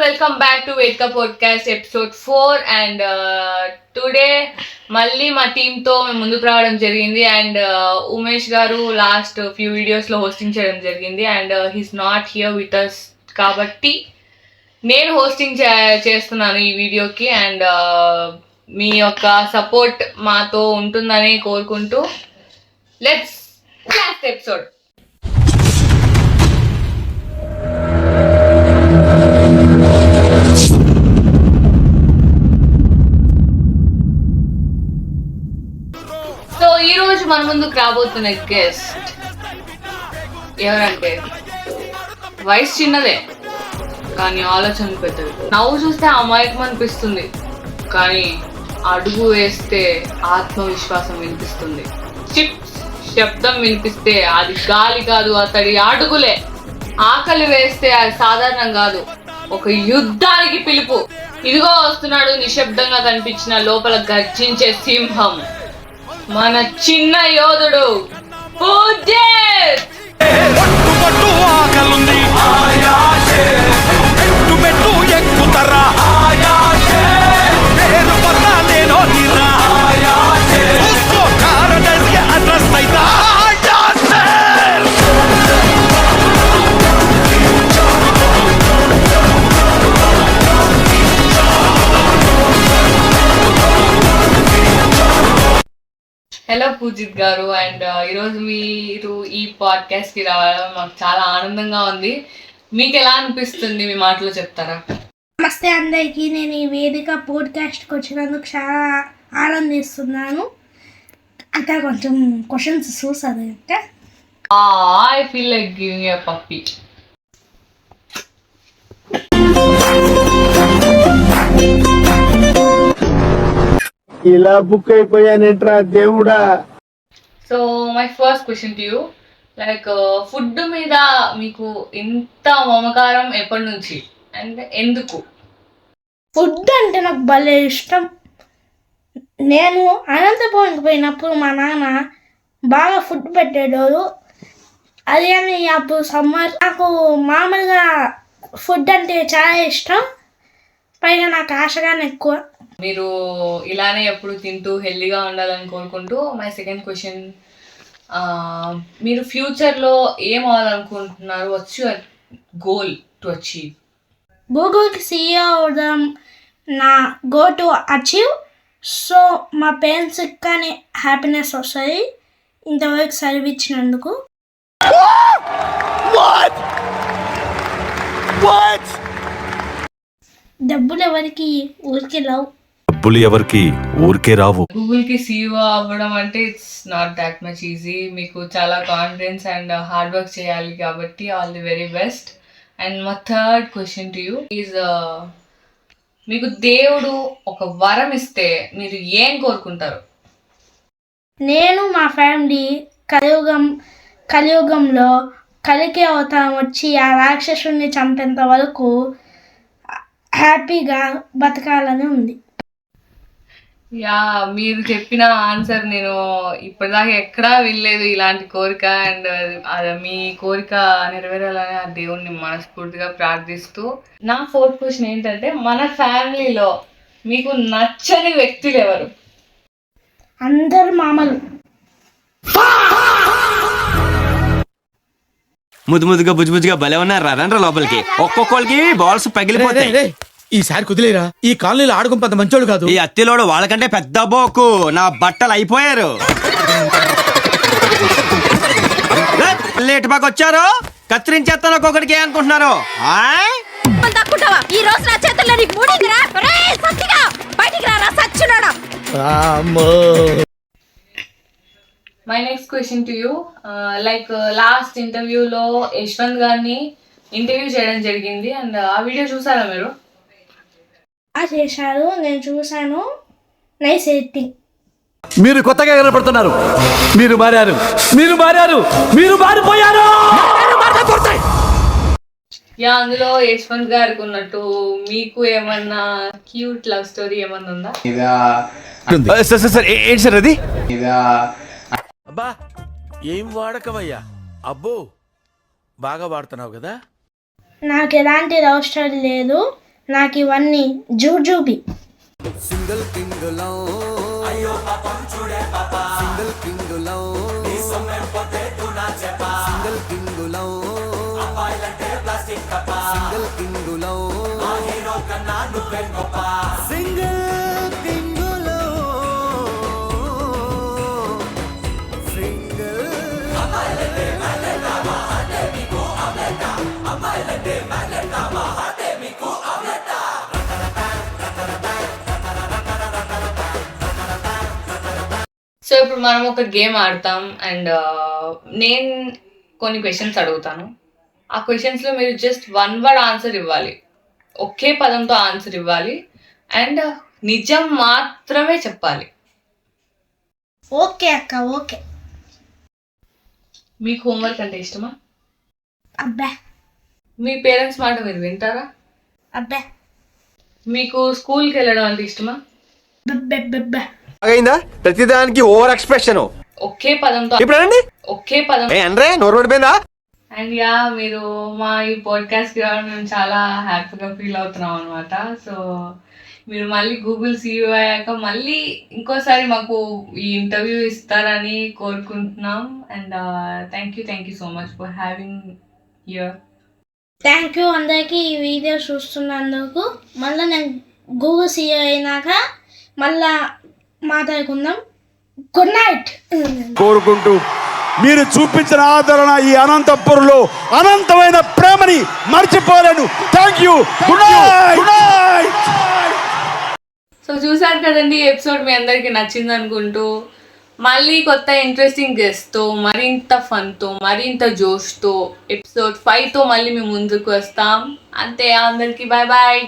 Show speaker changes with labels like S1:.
S1: welcome back to Vedka Podcast episode 4 and today మళ్ళీ మా team తో మేము ముందుకు రావడం జరిగింది అండ్ ఉమేష్ గారు లాస్ట్ ఫ్యూ వీడియోస్ లో హోస్టింగ్ చేయడం జరిగింది and he's not here with us కాబట్టి నేను హోస్టింగ్ చేస్తున్నాను ఈ వీడియోకి అండ్ మీ యొక్క సపోర్ట్ మాతో ఉంటుందని కోరుకుంటూ లెట్స్ లాస్ట్ ఎపిసోడ్. సో ఈ రోజు మన ముందుకు రాబోతున్న గెస్ట్ ఎవరంటే వయసు చిన్నదే కానీ ఆలోచన పెద్దది. నవ్వు చూస్తే అమాయకం అనిపిస్తుంది కానీ అడుగు వేస్తే ఆత్మవిశ్వాసం వినిపిస్తుంది. చిప్స్ శబ్దం వినిపిస్తే అది గాలి కాదు, అతడి అడుగులే. ఆకలి వేస్తే అది సాధారణం కాదు, ఒక యుద్ధానికి పిలుపు. ఇదిగో వస్తున్నాడు నిశ్శబ్దంగా కనిపించిన లోపల గర్జించే సింహం, మన చిన్న యోధుడు పూజిత్. హలో పూజిత్ గారు, అండ్ ఈరోజు మీరు ఈ పాడ్కాస్ట్ కి రావడం మాకు చాలా ఆనందంగా ఉంది. మీకు ఎలా అనిపిస్తుంది, మీ మాటలో చెప్తారా?
S2: నమస్తే అందరికీ. నేను ఈ వేదిక పోడ్కాస్ట్కి వచ్చినందుకు చాలా ఆనందిస్తున్నాను. అక్కడ కొంచెం క్వశ్చన్స్ చూసారు అంటే
S1: I feel like giving a puppy.
S3: ఇలా బుక్ అయిపోయానేట్రా దేవుడా.
S1: So my first question to you, like food మీద మీకు ఇంత మమకారం ఎప్పటి నుంచి అంటే ఎందుకు?
S2: ఫుడ్ అంటే నాకు భలే ఇష్టం. నేను అనంతపురంకి పోయినప్పుడు మా నాన్న బాగా ఫుడ్ పెట్టేటోడు. అది అని అప్పుడు సమ్మర్ నాకు మామూలుగా ఫుడ్ అంటే చాలా ఇష్టం, పైగా నాకు ఆశగానే ఎక్కువ.
S1: మీరు ఇలానే ఎప్పుడు తింటూ హెల్దీగా ఉండాలని కోరుకుంటూ మై సెకండ్ క్వశ్చన్, మీరు ఫ్యూచర్లో ఏం అవ్వాలనుకుంటున్నారు? What's your goal to achieve?
S2: గూగుల్కి CEO అవడం నా గో టు అచీవ్. సో మా పేరెంట్స్కి కానీ హ్యాపీనెస్ వస్తుంది ఇంతవరకు చదివించినందుకు. డబ్బులు ఎవరికి ఊరికే రావు.
S4: డబ్బులు ఎవరికి ఊరికే రావు.
S1: గూగుల్ కి CEO అవ్వడం అంటే it's not that much easy. మీకు చాలా కాన్ఫిడెన్స్ అండ్ హార్డ్ వర్క్ చేయాలి కాబట్టి all the very best. And మా third question to you is, మీకు దేవుడు ఒక వరం ఇస్తే మీరు ఏం కోరుకుంటారు?
S2: నేను మా ఫ్యామిలీ కలియుగంలో కలికి అవతారం వచ్చి ఆ రాక్షసుని చంపేంత వరకు హ్యాపీగా బతకాలని ఉంది.
S1: యా, మీరు చెప్పిన ఆన్సర్ నేను ఇప్పటిదాకా ఎక్కడా వినలేదు ఇలాంటి కోరిక. అండ్ మీ కోరిక నెరవేరాలని ఆ దేవుణ్ణి మనస్ఫూర్తిగా ప్రార్థిస్తూ, నా ఫోర్త్ క్వశ్చన్ ఏంటంటే, మన ఫ్యామిలీలో మీకు నచ్చని వ్యక్తులు ఎవరు?
S2: అందరు మామలు.
S5: ముద్దుగా బుజ్జుగా భలే ఉన్నారు. రండ్రా లోపలికి. ఒక్కొక్కరికి బాల్స్ పగిలిపోతాయి.
S6: ఈసారి కుదిలేరా, ఈ కాలనీలో ఆడుకుంపంత మంచోడు కాదు.
S5: ఈ అత్తిలోడు వాళ్ళకంటే పెద్ద బోకు. నా బట్టలు అయిపోయారు. లేట్ బాగా వచ్చారు, కత్తిరించేస్తాను ఒక్కొక్కడికి అనుకుంటున్నారు.
S7: ఈ రోజు నా చేతుల్లో నీకు మూడిందిరా. బయటికి రా సచ్చినాడా.
S1: My next question to you, like last ఇంటర్వ్యూలో యశ్వంత్ గారిని ఇంటర్వ్యూ చేయడం జరిగింది అండ్ ఆ వీడియో చూసారా మీరు?
S2: చేశారు, నేను చూశాను. Nice editing.
S6: మీరు కొత్తగా కనపడుతున్నారు. మీరు మారారు, మీరు మారారు, మీరు మారిపోయారు.
S1: యా, అందులో యశ్వంత్ గారికి ఉన్నట్టు మీకు ఏమన్నా క్యూట్ లవ్ స్టోరీ ఏమన్నా ఉందా?
S5: సార్ ఏంటి సార్ అది?
S8: అబ్బా ఏం వాడకవయ్యా. అబ్బో బాగా వాడుతున్నావు కదా.
S2: నాకు ఎలాంటి లవ్ స్టోరీ లేదు, నాకు ఇవన్నీ జూజూబి.
S1: సో ఇప్పుడు మనం ఒక గేమ్ ఆడతాం అండ్ నేను కొన్ని క్వశ్చన్స్ అడుగుతాను. ఆ క్వశ్చన్స్లో మీరు జస్ట్ 1 word ఆన్సర్ ఇవ్వాలి, ఒకే పదంతో ఆన్సర్ ఇవ్వాలి అండ్ నిజం మాత్రమే చెప్పాలి.
S2: ఓకే అక్క, ఓకే.
S1: మీకు హోంవర్క్ అంటే ఇష్టమా?
S2: అబ్బా
S1: మీ పేరెంట్స్ మాట మీరు వింటారా?
S2: అబ్బా
S1: మీకు స్కూల్కి వెళ్ళడం అంటే ఇష్టమా?
S2: బెబ్బెబ్బెబ్బా.
S3: అయిందా ప్రతిదానికి ఓవర్ ఎక్స్ప్రెషన్.
S1: ఒకే పదంతో
S3: ఇప్పుడండి
S1: ఒకే పదం.
S3: అంటే నోరు పడిపోయిందా?
S1: అండ్ యా, మీరు మా ఈ పాడ్కాస్ట్కి రావడం మేము చాలా హ్యాపీగా ఫీల్ అవుతున్నాం అనమాట. సో మీరు మళ్ళీ గూగుల్ CEO అయ్యాక మళ్ళీ ఇంకోసారి మాకు ఈ ఇంటర్వ్యూ ఇస్తారని కోరుకుంటున్నాం. And thank you so much for having here.
S2: Thank you అందరికీ ఈ వీడియో చూస్తున్నందుకు. మళ్ళీ నేను గూగుల్ CEO అయినాక మళ్ళా మాట్లాడుకుందాం. Good night.
S6: కోరుకుంటూ మీరు చూపించిన ఆదరణ ఈ అనంతపురంలో అనంతమైన ప్రేమని మర్చిపోలేను. Thank you. Good night.
S1: So చూసారు కదండి, ఎపిసోడ్ మీ అందరికీ నచ్చింది అనుకుంటూ మళ్ళీ కొత్త ఇంట్రెస్టింగ్ గెస్ట్తో, మరింత ఫన్తో, మరింత జోష్తో ఎపిసోడ్ 5తో మళ్ళీ మేము ముందుకు వస్తాం. అంతే, అందరికీ బాయ్ బాయ్.